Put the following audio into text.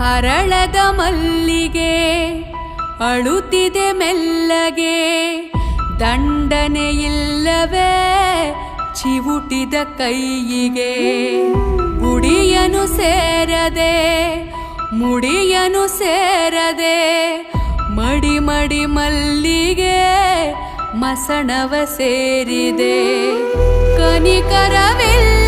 ಹರಳದ ಮಲ್ಲಿಗೆ ಅಳುತ್ತಿದೆ ಮೆಲ್ಲಗೆ, ದಂಡನೆಯಿಲ್ಲವೇ ಚಿವುಟಿದ ಕೈಯಿಗೆ. ಗುಡಿಯನು ಸೇರದೆ ಮುಡಿಯನು ಸೇರದೆ, ಮಡಿ ಮಡಿ ಮಲ್ಲಿಗೆ ಮಸಣವ ಸೇರಿದೆ. ಕನಿಕರವಿಲ್ಲ